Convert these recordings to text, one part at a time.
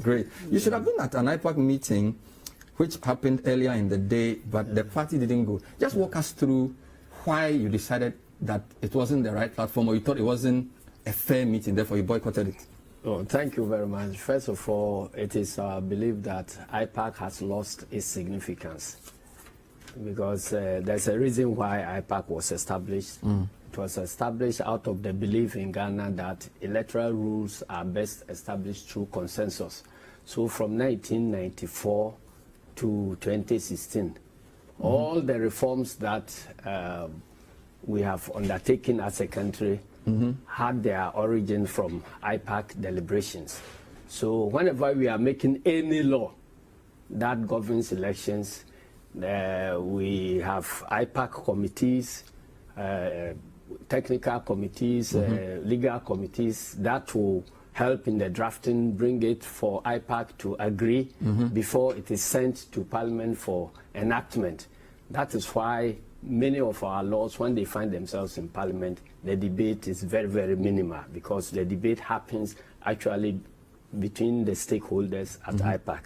Great. You should have been at an IPAC meeting which happened earlier in the day, but the party didn't go. Just walk us through why you decided that it wasn't the right platform, or you thought it wasn't a fair meeting, therefore you boycotted it. Oh, thank you very much. First of all, it is our belief that IPAC has lost its significance, because there's a reason why IPAC was established. It was established out of the belief in Ghana that electoral rules are best established through consensus. So from 1994 to 2016, all the reforms that we have undertaken as a country had their origin from IPAC deliberations. So whenever we are making any law that governs elections, we have IPAC committees, technical committees, legal committees that will help in the drafting, bring it for IPAC to agree before it is sent to Parliament for enactment. That is why many of our laws, when they find themselves in Parliament, the debate is very, very minimal, because the debate happens actually between the stakeholders at IPAC.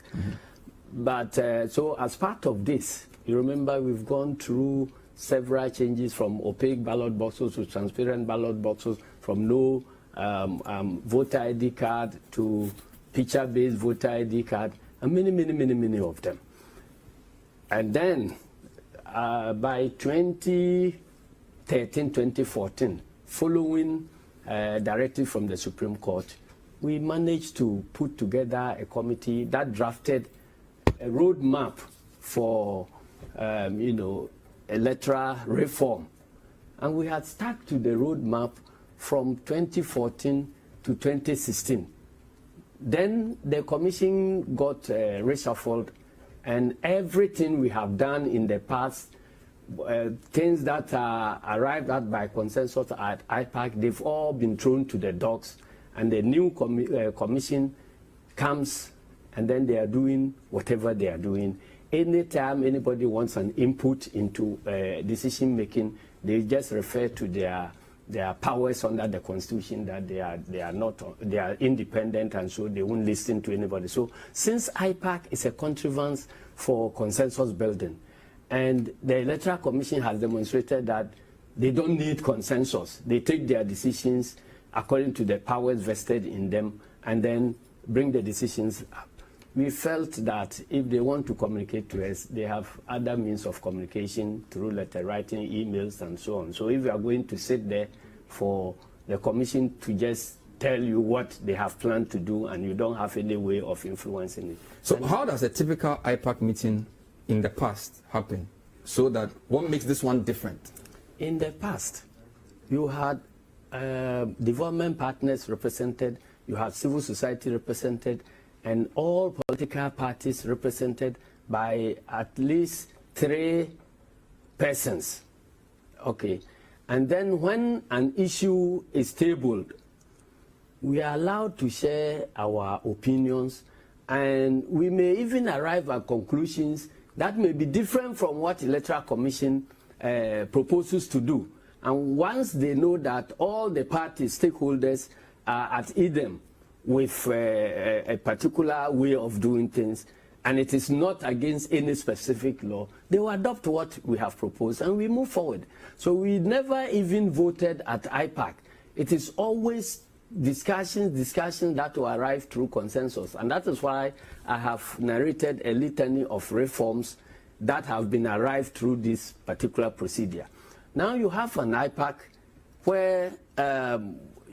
But so as part of this, you remember we've gone through several changes from opaque ballot boxes to transparent ballot boxes, from no voter ID card to picture-based voter ID card, and many of them. And then by 2013, 2014, following directive from the Supreme Court, we managed to put together a committee that drafted a roadmap for, electoral reform. And we had stuck to the roadmap from 2014 to 2016. Then the commission got reshuffled, and everything we have done in the past, things that are arrived at by consensus at IPAC, they've all been thrown to the dogs, and the new commission comes, and then they are doing whatever they are doing. Anytime anybody wants an input into decision making, they just refer to their powers under the Constitution, that they are independent, and so they won't listen to anybody. So since IPAC is a contrivance for consensus building, and the Electoral Commission has demonstrated that they don't need consensus, they take their decisions according to the powers vested in them, and then bring the decisions up. We felt that if they want to communicate to us, they have other means of communication through letter writing, emails, and so on. So if you are going to sit there for the commission to just tell you what they have planned to do, and you don't have any way of influencing it. So how does a typical IPAC meeting in the past happen? So that what makes this one different? In the past, you had development partners represented, you had civil society represented, and all political parties represented by at least 3 persons. Okay. And then when an issue is tabled, we are allowed to share our opinions, and we may even arrive at conclusions that may be different from what the Electoral Commission proposes to do. And once they know that all the party stakeholders are at idem with a particular way of doing things, and it is not against any specific law, they will adopt what we have proposed, and we move forward. So we never even voted at IPAC. It is always discussions that will arrive through consensus, and that is why I have narrated a litany of reforms that have been arrived through this particular procedure. Now you have an IPAC where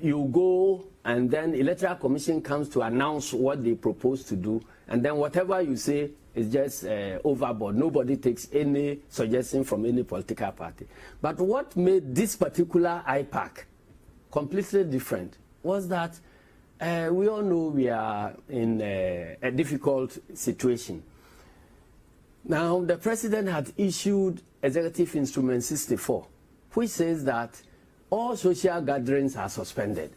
you go, and then Electoral Commission comes to announce what they propose to do, and then whatever you say is just overboard. Nobody takes any suggestion from any political party. But what made this particular IPAC completely different was that we all know we are in a difficult situation. Now, the president had issued Executive Instrument 64, which says that all social gatherings are suspended.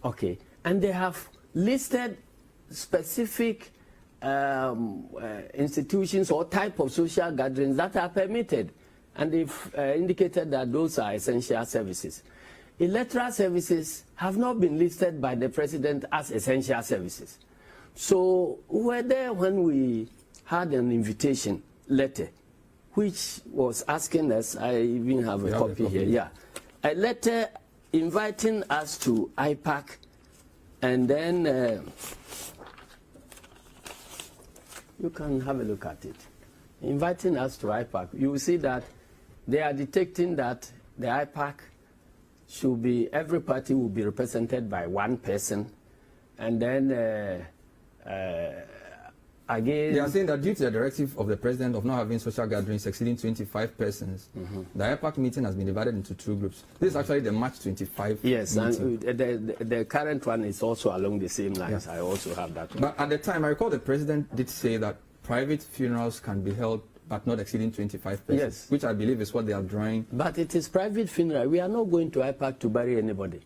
Okay, and they have listed specific institutions or type of social gatherings that are permitted, and they've indicated that those are essential services. Electoral services have not been listed by the president as essential services. So we were there when we had an invitation letter, which was asking us, I even have a copy here, yeah, a letter inviting us to IPAC, and then you can have a look at it. Inviting us to IPAC, you will see that they are detecting that the IPAC should be, every party will be represented by one person, and then again... They are saying that due to the directive of the president of not having social gatherings exceeding 25 persons, the IPAC meeting has been divided into two groups. This is actually the March 25 Yes, meeting. and the current one is also along the same lines. Yeah. I also have that one. But at the time, I recall the president did say that private funerals can be held but not exceeding 25 persons, yes, which I believe is what they are drawing. But it is private funeral. We are not going to IPAC to bury anybody.